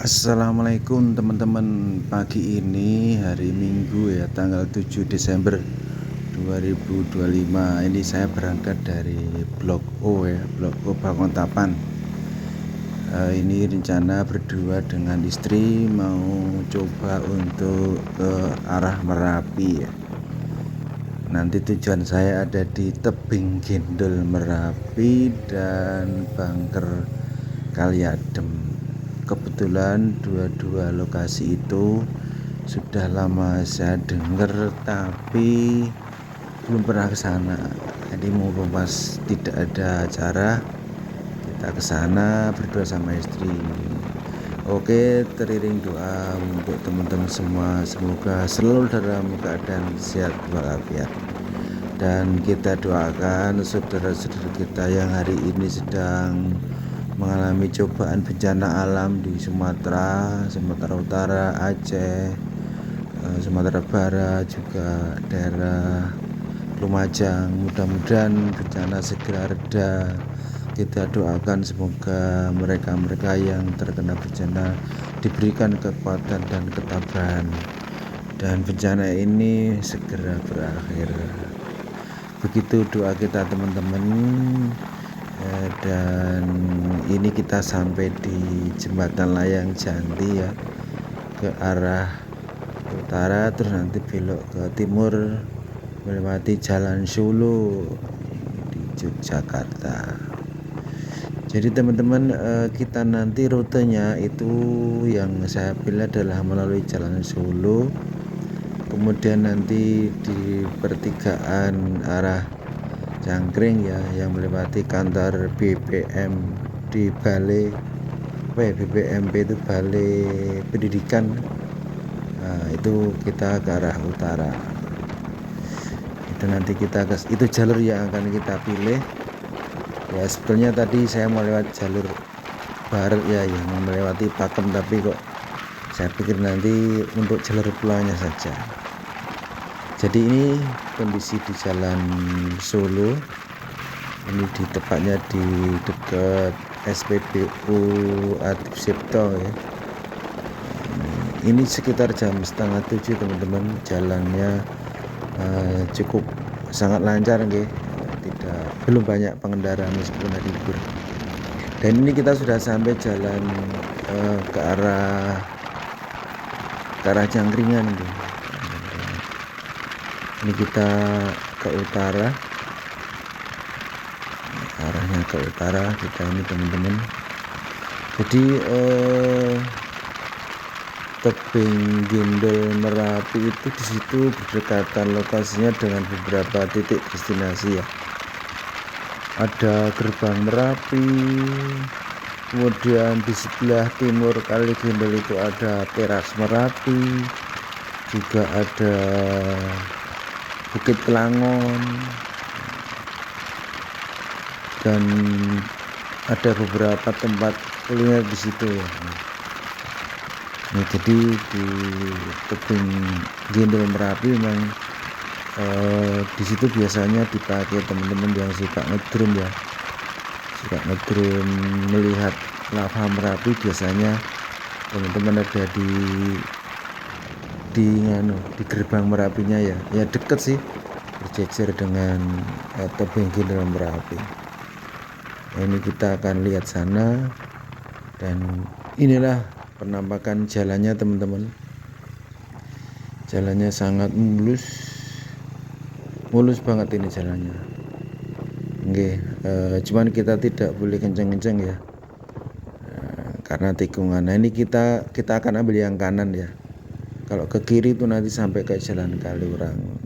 Assalamualaikum teman-teman. Pagi ini hari Minggu ya, tanggal 7 Desember 2025. Ini saya berangkat dari Blok O ya, Blok O Banguntapan. Ini rencana berdua dengan istri mau coba untuk ke arah Merapi ya. Nanti tujuan saya ada di Tebing Gendol Merapi dan Bangker Kaliadem. Kebetulan dua-dua lokasi itu sudah lama saya dengar tapi belum pernah ke sana. Jadi mumpung pas tidak ada acara, kita ke sana berdua sama istri. Oke, teriring doa untuk teman-teman semua, semoga selalu dalam keadaan sehat walafiat. Dan kita doakan saudara-saudara kita yang hari ini sedang mengalami cobaan bencana alam di Sumatera Utara, Aceh, Sumatera Barat, juga daerah Lumajang. Mudah-mudahan bencana segera reda. Kita doakan semoga mereka-mereka yang terkena bencana diberikan kekuatan dan ketabahan, dan bencana ini segera berakhir. Begitu doa kita teman-teman. Dan ini kita sampai di Jembatan Layang Janti ya, ke arah utara, terus nanti belok ke timur melewati Jalan Solo di Yogyakarta. Jadi teman-teman, kita nanti rutenya itu yang saya pilih adalah melalui Jalan Solo, kemudian nanti di pertigaan arah Jangkring ya, yang melewati kantor BPM di Balai BPMP itu Balai Pendidikan. Nah, itu kita ke arah utara. Itu nanti kita itu jalur yang akan kita pilih. Ya sebetulnya tadi saya mau lewat jalur barat ya, yang melewati Pakem, tapi kok saya pikir nanti untuk jalur pulangnya saja. Jadi ini kondisi di Jalan Solo. Ini di tepatnya di dekat SPBU Atif Cipto ya. Ini sekitar jam 6:30 teman-teman. Jalannya cukup sangat lancar nggih. Belum banyak pengendara meskipun hari libur. Dan ini kita sudah sampai jalan ke arah Jangkringan gitu. Ini kita ke utara, arahnya ke utara kita ini teman-teman. Jadi Tebing Gendol Merapi itu di situ berdekatan lokasinya dengan beberapa titik destinasi ya. Ada Gerbang Merapi, kemudian di sebelah timur Kali Gendol itu ada Teras Merapi, juga ada Bukit Pelangon, dan ada beberapa tempat kuliner di situ ya. Nah, jadi di Tebing Gendol Merapi memang di situ biasanya dipakai teman-teman yang suka ngedrone ya, suka ngedrone melihat lava Merapi. Biasanya teman-teman ada di Gerbang Merapinya ya deket sih, berjejer dengan Tebing Gendol Merapi. Nah, ini kita akan lihat sana, dan inilah penampakan jalannya teman-teman. Jalannya sangat mulus banget ini jalannya. Oke, cuman kita tidak boleh kenceng-kenceng ya, karena tikungan. Nah, ini kita akan ambil yang kanan ya. Kalau ke kiri itu nanti sampai ke Jalan Kaliurang.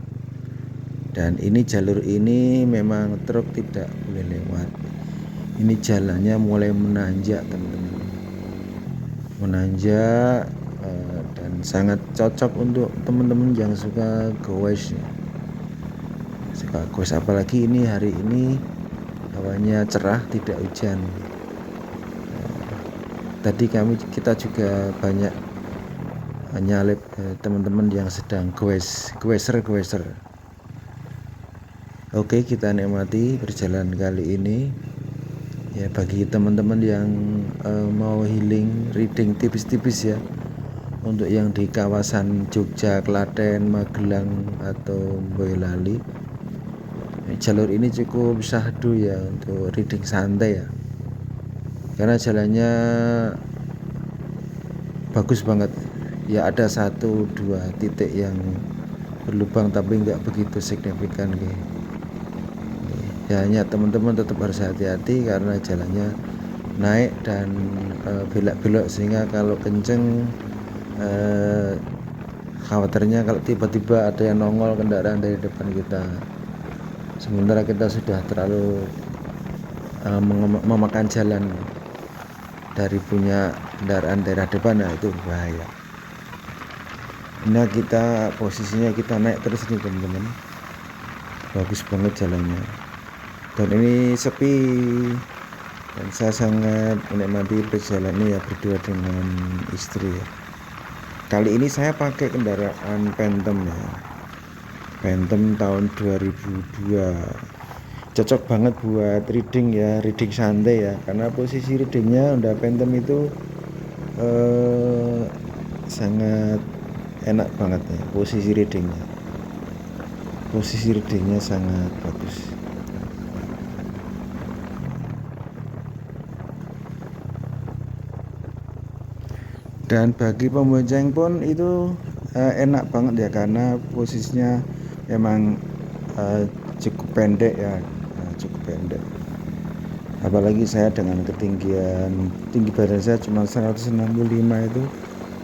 Dan ini jalur ini memang truk tidak boleh lewat. Ini jalannya mulai menanjak teman-teman, menanjak, dan sangat cocok untuk teman-teman yang suka goes ya. Suka goes, apalagi ini hari ini hawanya cerah, tidak hujan. Tadi kita juga banyak nyalip teman-teman yang sedang goeser. Oke, kita nikmati perjalanan kali ini. Ya bagi teman-teman yang mau healing reading tipis-tipis ya, untuk yang di kawasan Jogja, Klaten, Magelang atau Boyolali, jalur ini cukup syahdu ya untuk reading santai ya, karena jalannya bagus banget ya. Ada 1-2 titik yang berlubang tapi nggak begitu signifikan gitu. Ya hanya teman-teman tetap harus hati-hati karena jalannya naik dan belok-belok, sehingga kalau kenceng khawatirnya kalau tiba-tiba ada yang nongol kendaraan dari depan kita, sementara kita sudah terlalu memakan jalan dari punya kendaraan daerah depan, nah itu bahaya. Nah kita posisinya kita naik terus nih teman-teman, bagus banget jalannya dan ini sepi, dan saya sangat menikmati perjalanan ini ya, berdua dengan istri ya. Kali ini saya pakai kendaraan Phantom ya, Phantom tahun 2002, cocok banget buat reading ya, reading santai ya, karena posisi readingnya Honda Phantom itu sangat enak banget ya, posisi readingnya sangat bagus. Dan bagi pembonceng pun itu enak banget ya, karena posisinya memang cukup pendek ya, cukup pendek. Apalagi saya dengan tinggi badan saya cuma 165, itu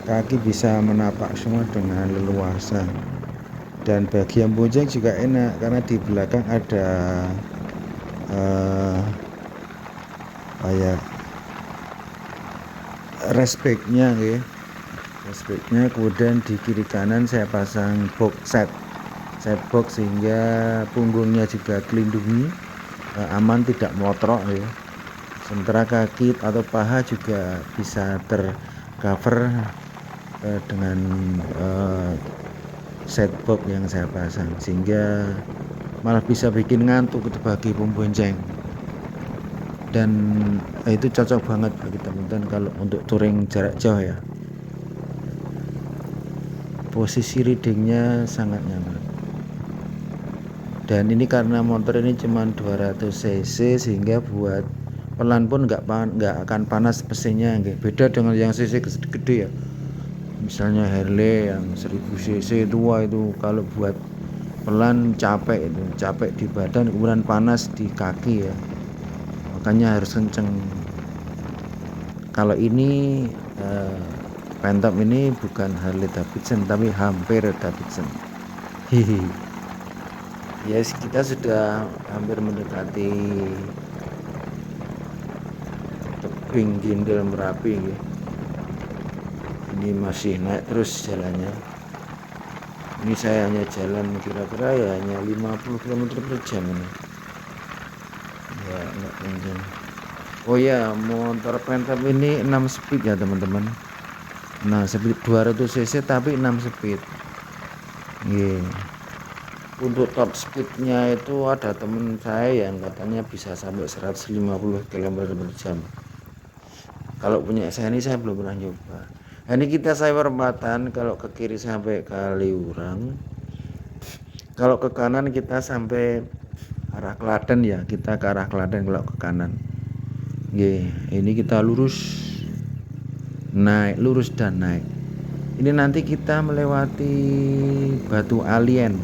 kaki bisa menapak semua dengan leluasa. Dan bagi yang bonceng juga enak karena di belakang ada kayak respectnya ya, kemudian di kiri kanan saya pasang box set box sehingga punggungnya juga kelindungi, aman tidak motrok ya, sementara kaki atau paha juga bisa tercover dengan set box yang saya pasang, sehingga malah bisa bikin ngantuk itu bagi pembonceng. Dan itu cocok banget bagi teman-teman kalau untuk touring jarak jauh ya. Posisi readingnya sangat nyaman, dan ini karena motor ini cuma 200 cc sehingga buat pelan pun nggak akan panas mesinnya, beda dengan yang cc gede ya, misalnya Harley yang 1000 cc tua itu kalau buat pelan capek di badan, kemudian panas di kaki ya, makanya harus kenceng. Kalau ini Phantom ini bukan Harley Davidson tapi hampir Davidson. Hihi. Yes, kita sudah hampir mendekati tebing Gindel Merapi ya. Ini masih naik terus jalannya. Ini saya hanya jalan kira-kira ya hanya 50 km per jam ini. Ya enggak kencang. Oh ya, motor Phantom ini 6 speed ya teman-teman. Nah, speed 200 cc tapi 6 speed. Yeah. Untuk top speednya itu ada temen saya yang katanya bisa sampai 150 km per jam. Kalau punya saya ini saya belum pernah nyoba. Nah, ini kita saya perempatan, kalau ke kiri sampai Kaliurang, kalau ke kanan kita sampai arah Klaten ya, kita ke arah Klaten kalau ke kanan. Ini kita lurus dan naik. Ini nanti kita melewati Batu Alien.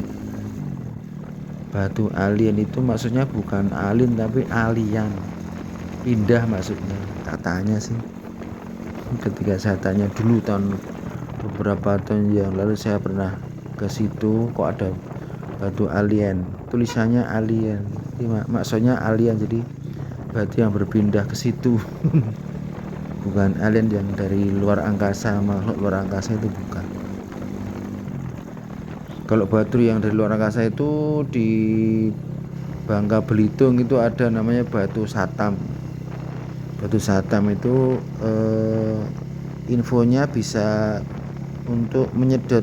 Batu Alien itu maksudnya bukan alien tapi alien, pindah maksudnya katanya sih. Ketika saya tanya dulu beberapa tahun yang lalu, saya pernah ke situ, kok ada batu alien, tulisannya alien, maksudnya alien, jadi batu yang berpindah ke situ. Bukan alien yang dari luar angkasa, makhluk luar angkasa itu bukan. Kalau batu yang dari luar angkasa itu di Bangka Belitung itu ada namanya batu Satam. Batu Satam itu infonya bisa untuk menyedot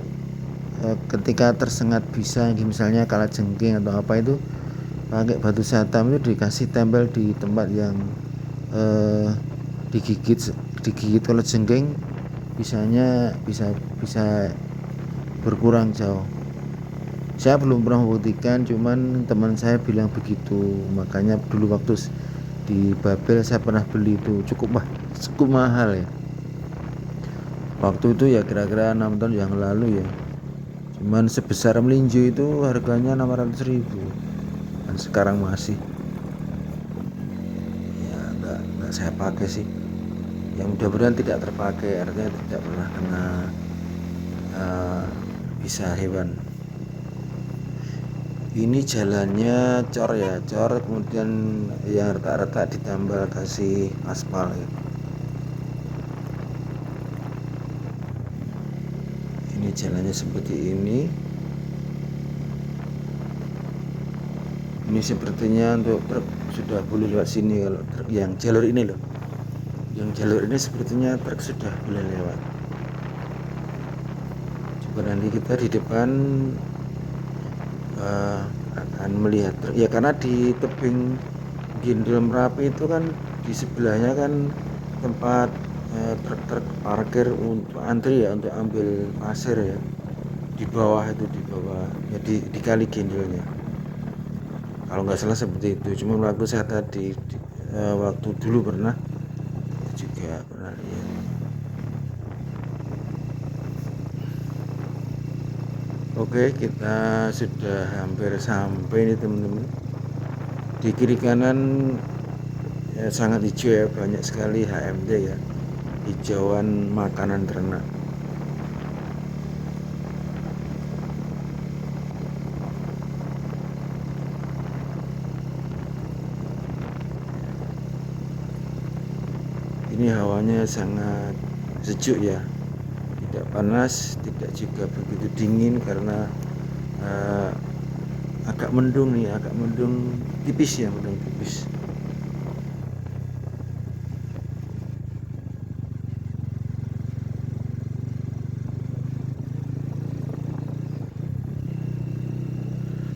ketika tersengat, bisa misalnya kalajengking atau apa itu pakai batu Satam itu dikasih tempel di tempat yang eh, digigit oleh jengking bisa berkurang jauh. Saya belum pernah membuktikan, cuman teman saya bilang begitu. Makanya dulu waktu di Babel saya pernah beli itu cukup mahal ya. Waktu itu ya kira-kira 6 tahun yang lalu ya. Cuman sebesar melinjo itu harganya 600.000 dan sekarang masih ya nggak saya pakai sih. Yang mudah-mudahan tidak terpakai, artinya tidak pernah kena bisa hewan. Ini jalannya cor ya, cor, kemudian yang retak-retak ditambal kasih aspal ya. Ini jalannya seperti ini. Ini sepertinya untuk truk sudah boleh lewat sini. Kalau truk yang jalur ini loh, yang jalur ini sepertinya truk sudah boleh lewat. Coba nanti kita di depan akan melihat truk ya, karena di tebing Gendel Merapi itu kan di sebelahnya kan tempat truk-truk parkir untuk antri ya, untuk ambil pasir ya. Di bawah itu, di bawah ya, di kali Gendelnya kalau nggak salah seperti itu. Cuma waktu saya tadi waktu dulu pernah juga pernah lihat. Oke, kita sudah hampir sampai nih teman-teman. Di kiri kanan ya, sangat hijau ya, banyak sekali HMD ya, hijauan makanan ternak. Ini hawanya sangat sejuk ya, tidak panas, tidak juga begitu dingin, karena agak mendung nih, agak mendung tipis ya, mendung tipis.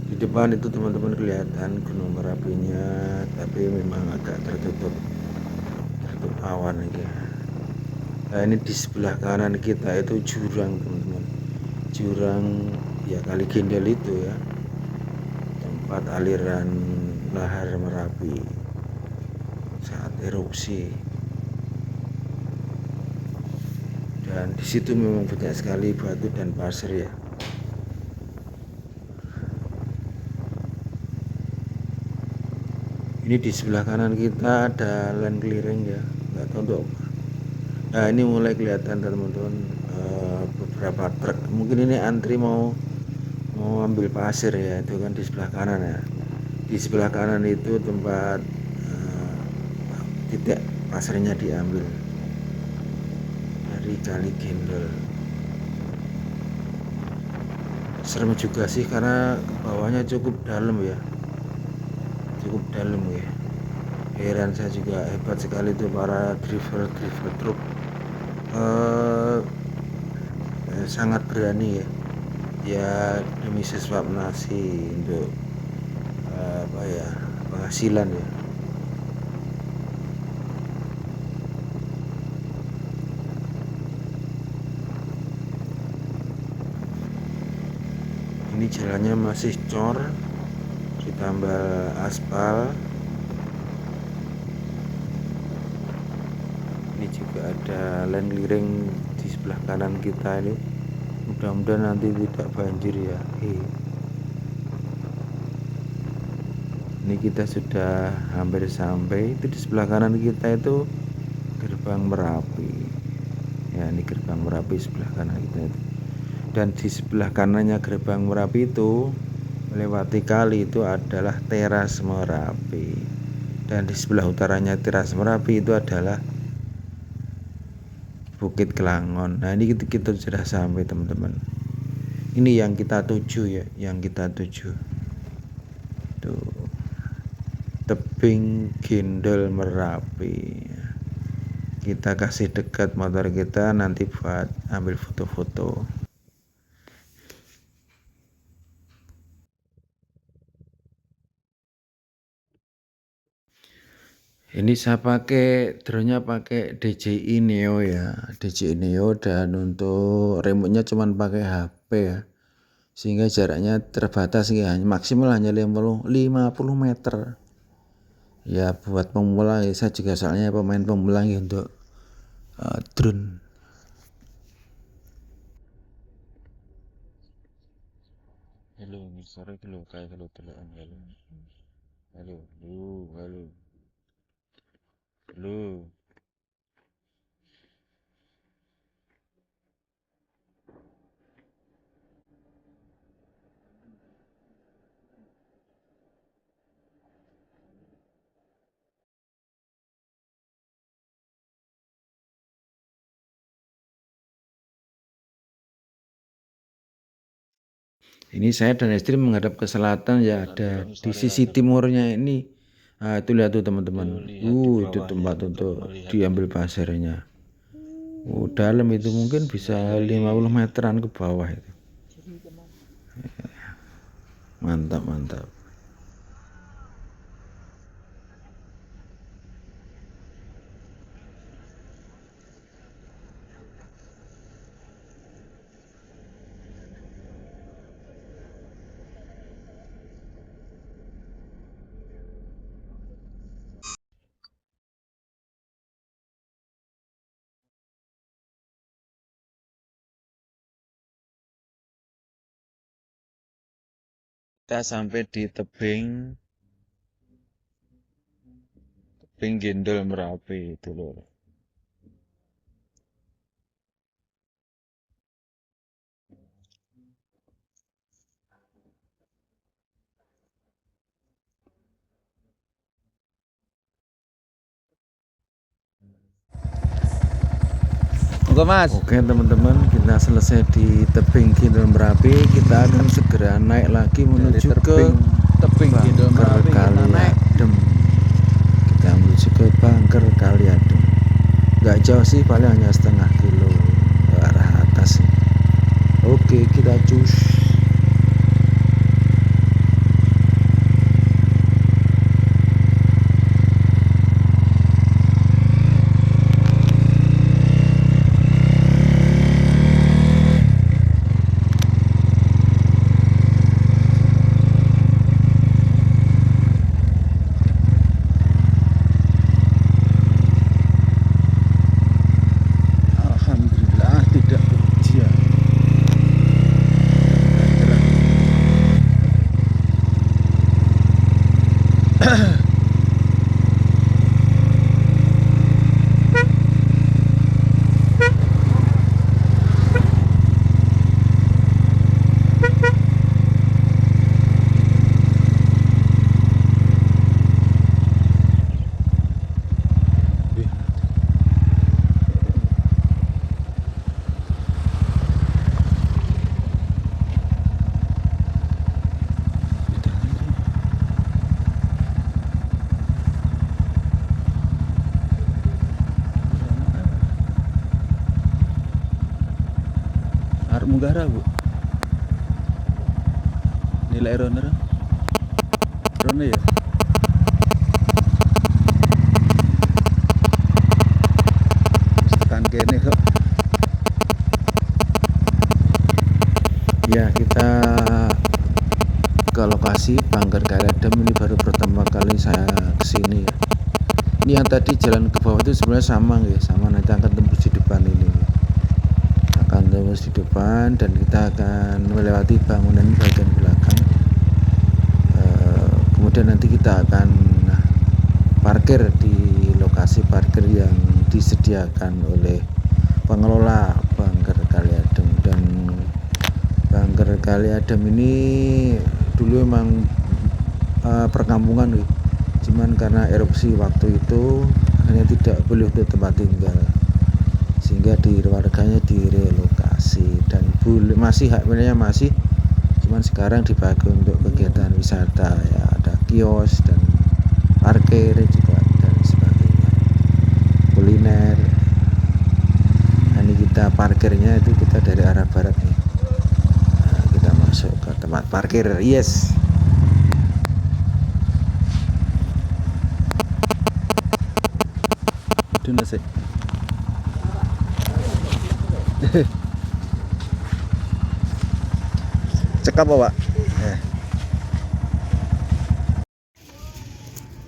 Di depan itu teman-teman kelihatan Gunung Merapinya, tapi memang agak tertutup awan ini. Nah, ini di sebelah kanan kita itu jurang teman-teman, jurang ya Kali Gendel itu ya, tempat aliran lahar Merapi saat erupsi. Dan di situ memang banyak sekali batu dan pasir ya. Ini di sebelah kanan kita ada land clearing ya, nggak tahu untuk. Nah, ini mulai kelihatan teman-teman beberapa truk. Mungkin ini antri mau ambil pasir ya, itu kan di sebelah kanan ya. Di sebelah kanan itu tempat titik pasirnya diambil dari Kali Gendel. Serem juga sih karena bawahnya cukup dalam ya, cukup dalam ya. Heran saya juga, hebat sekali itu para driver truk, sangat berani ya, ya demi sesuap nasi untuk apa ya, penghasilan ya. Ini jalannya masih cor, ditambah aspal. Ini juga ada land clearing di sebelah kanan kita ini. Mudah-mudahan nanti tidak banjir ya. Ini kita sudah hampir sampai. Itu di sebelah kanan kita itu gerbang Merapi ya, ini gerbang Merapi sebelah kanan kita itu. Dan di sebelah kanannya gerbang Merapi itu melewati kali itu adalah teras Merapi, dan di sebelah utaranya teras Merapi itu adalah Bukit Kelangon. Nah, ini kita sudah sampai teman-teman. Ini yang kita tuju ya, yang kita tuju tuh, tebing Gendel Merapi. Kita kasih dekat motor kita nanti buat ambil foto-foto. Ini saya pakai drone-nya pakai DJI Neo ya, DJI Neo, dan untuk remote-nya cuman pakai HP ya. Sehingga jaraknya terbatas ya, maksimal hanya 50 meter. Ya buat pemula ya, saya juga soalnya pemain pemula ya untuk drone. Halo, suara dulu kayak halo telepon halo. Halo, halo. Halo. Ini saya dan istri menghadap ke selatan ya, ada di sisi timurnya ini. Nah, itu lihat tuh teman-teman. Itu tempat untuk diambil pasirnya. Dalam itu mungkin bisa 50 meteran ke bawah itu. Mantap, mantap. Kita sampai di tebing Gendol Merapi itu loh. Oke teman-teman, kita selesai di tebing Gendol Merapi. Kita akan segera naik lagi menuju ke tebing Gendol Merapi. Kaliadem. Kita menuju ke Bangker Kaliadem. Nggak jauh sih, paling hanya setengah kilo ke arah atas. Oke, kita cus. Munggara bu, nilai runner ya. Tekan kene kok. Ya kita ke lokasi Bangker Kaliadem. Ini baru pertama kali saya kesini ya. Ini yang tadi jalan ke bawah itu sebenarnya sama ya, sama nanti akan tembus di depan ini. Akan tembus di depan dan kita akan melewati bangunan bagian belakang. Kemudian nanti kita akan parkir di lokasi parkir yang disediakan oleh pengelola Bangker Kaliadem. Dan Bangker Kaliadem ini dulu emang perkampungan, cuman karena erupsi waktu itu hanya tidak boleh untuk tempat tinggal, sehingga warganya direlokasi dan masih hak miliknya masih, cuman sekarang dipakai untuk kegiatan wisata ya, ada kios dan parkir juga dan sebagainya, kuliner. Nah, ini kita parkirnya itu kita dari arah barat nih. Nah, kita masuk ke tempat parkir. Yes. sih. Cekap apa, Pak?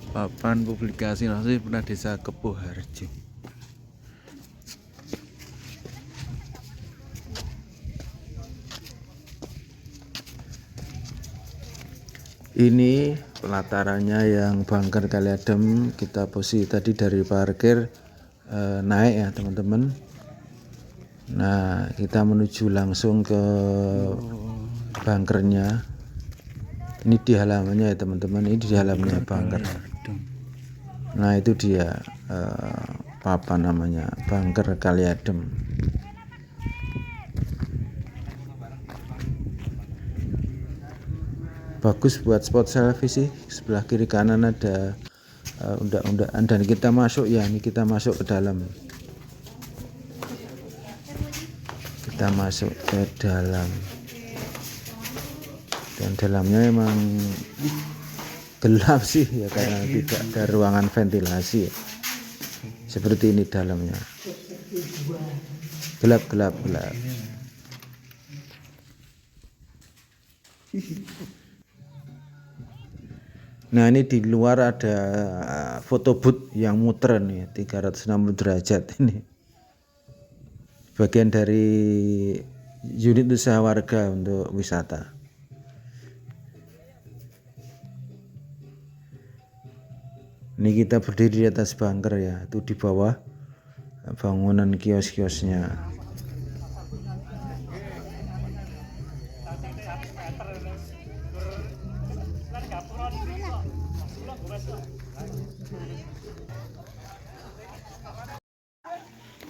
Papan publikasi langsung pernah desa Kepuharjo. Ini pelatarannya yang Bangker Kali Adem. Kita posisi tadi dari parkir naik ya teman-teman. Nah kita menuju langsung ke bunkernya. Ini di halamannya ya teman-teman. Ini di halamannya bunker. Nah itu dia papan namanya Bangker Kali Adem. Bagus buat spot selfie sih. Sebelah kiri kanan ada undak-undakan dan kita masuk ya. Ini kita masuk ke dalam. Kita masuk ke dalam. Dan dalamnya memang gelap sih ya karena tidak ada ruangan ventilasi. Seperti ini dalamnya. Gelap. Nah ini di luar ada foto booth yang muter nih 360 derajat ini. Bagian dari unit usaha warga untuk wisata. Ini kita berdiri di atas bunker ya. Itu di bawah bangunan kios-kiosnya.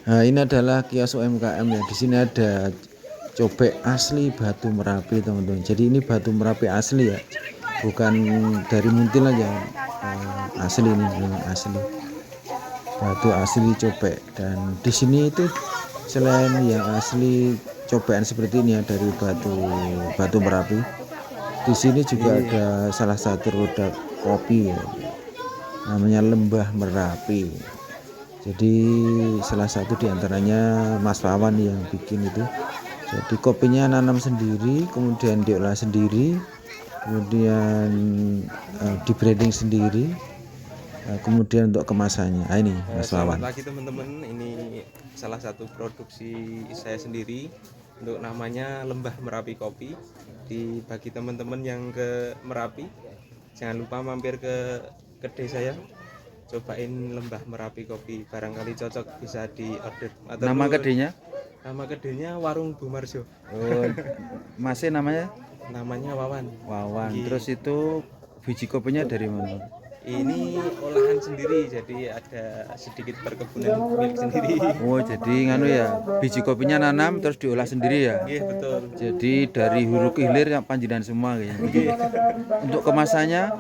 Nah, ini adalah kios UMKM ya. Di sini ada cobek asli Batu Merapi teman-teman. Jadi ini Batu Merapi asli ya, bukan dari Muntil aja. Asli ini asli. Batu asli cobek. Dan di sini itu selain yang asli cobekan seperti ini ya dari Batu Merapi, di sini juga ada salah satu produk kopi ya, namanya Lembah Merapi. Jadi salah satu diantaranya Mas Wawan yang bikin itu. Jadi kopinya nanam sendiri, kemudian diolah sendiri, kemudian di branding sendiri, kemudian untuk kemasannya. Ini Mas Wawan. Selamat pagi teman-teman, ini salah satu produksi saya sendiri untuk namanya Lembah Merapi Kopi. Bagi teman-teman yang ke Merapi, jangan lupa mampir ke kedai saya. Cobain Lembah Merapi Kopi, barangkali cocok bisa di order. Nama kedainya? Nama kedainya Warung Bumarjo. Oh, masih namanya? Namanya Wawan. Wawan. Terus itu biji kopinya dari mana? Ini olahan sendiri, jadi ada sedikit perkebunan milik sendiri. Oh, jadi nganu ya, biji kopinya nanam terus diolah sendiri ya? Iya betul. Jadi dari hulu ke hilir yang panjinan semua kayaknya. Untuk kemasannya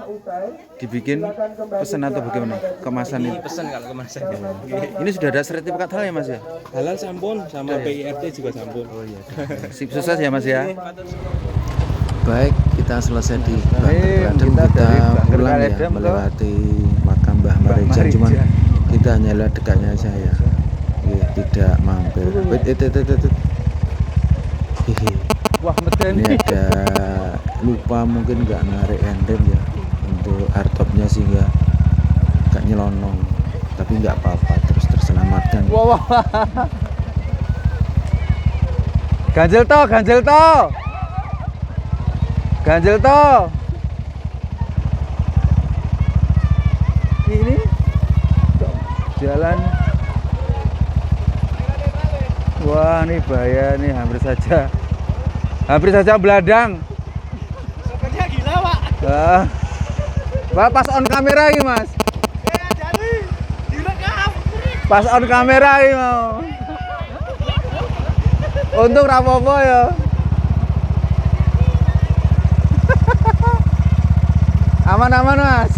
dibikin pesan atau bagaimana? Kemasan Ini ini? pesan kalau kemasan. Ini sudah ada sertifikat halal ya Mas ya? Halal sampun sama PIRT juga sampun. Oh iya. Sip, sukses ya Mas ya. Baik, kita selesai di Bangker Kali Adem. Kita pulang ya melewati makam Mbah Mareja. Cuman kita hanya lihat dekatnya saja, tidak mampir. Wah, medeni. Ini ada lupa mungkin nggak narik handrem ya untuk hardtopnya sehingga nggak nyelonong, tapi nggak apa-apa, terus terselamatkan. Wah. Ganjel to. Ini jalan. Wah, ini bahaya nih, hampir saja beladang. Sopirnya gila, Pak. Wah, pas on kamera ini, Mas. Jadi direkam. Pas on kamera ini mau. Untung rapopo ya. Aman-aman Mas.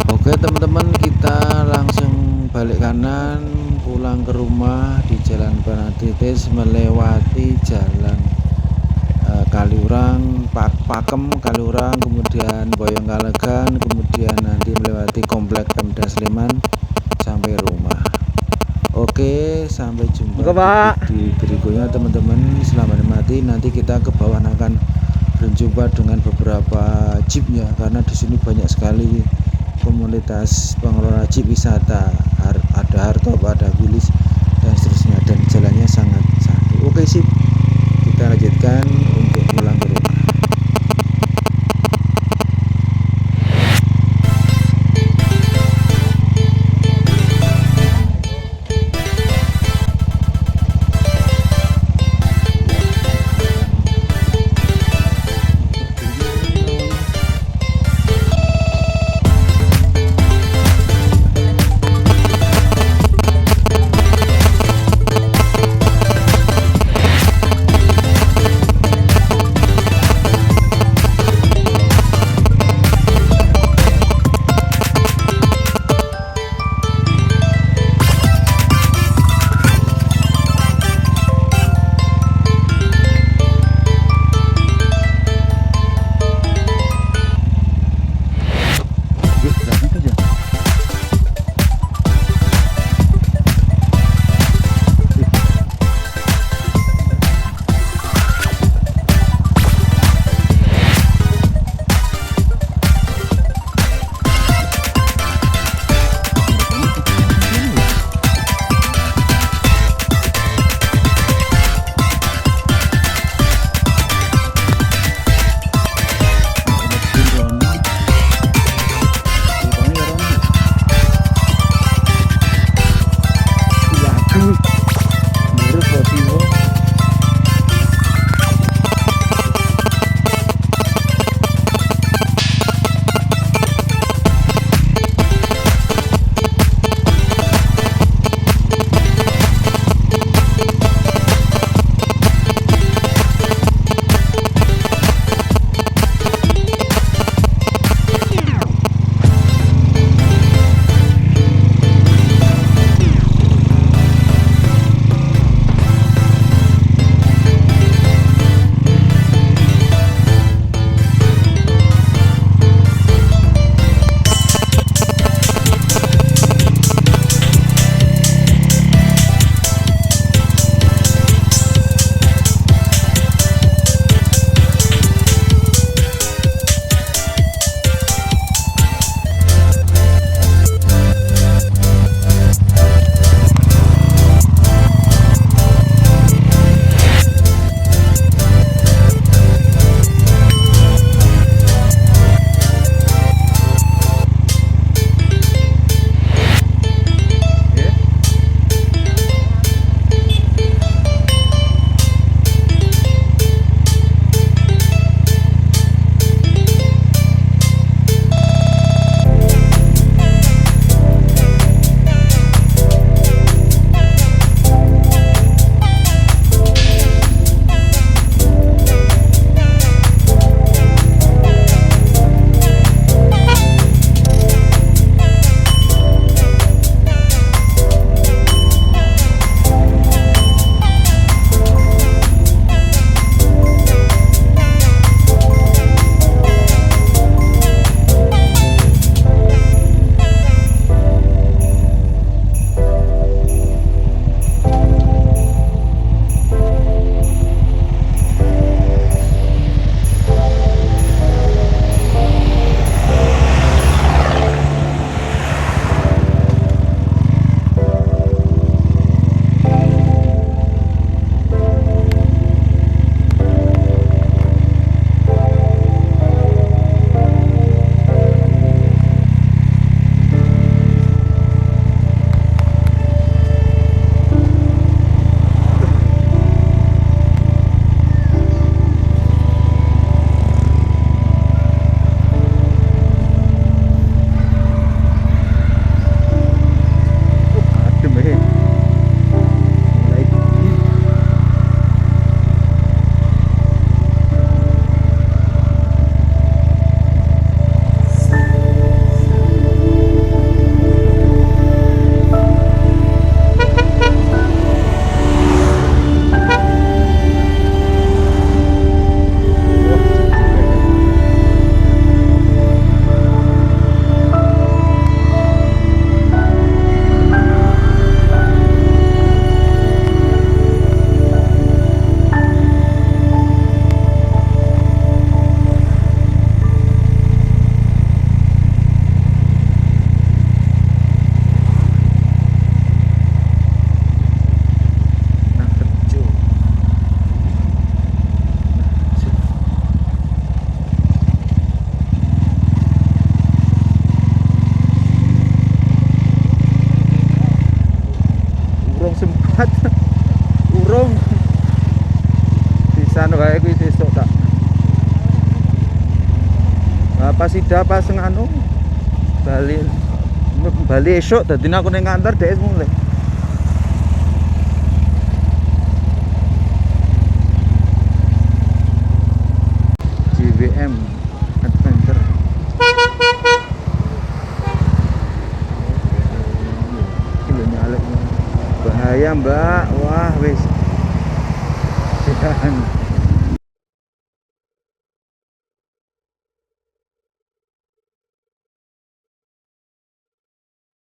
Oke teman-teman, kita langsung balik kanan pulang ke rumah di Jalan Penatitis melewati jalan Kali Kaliurang, Pakem, Kaliurang, kemudian Boyongkalegan, kemudian nanti melewati komplek Pemda Sleman sampai rumah. Oke, sampai jumpa Oke, Pak. di berikutnya teman-teman. Selamat menikmati. Nanti kita ke bawah akan berjumpa dengan beberapa jeepnya, karena di sini banyak sekali komunitas pengelola jeep wisata. Ada Hardtop, ada Willys dan seterusnya, dan jalannya sangat satu. Oke, sip. Kita lanjutkan untuk pulang ke rumah. pas sida pas nganu Bali esok dadi aku ning kantor dhek mulai. JWM Adventure. Ini nyalek. Bahaya, Mbak. Wah, wis. Sihan.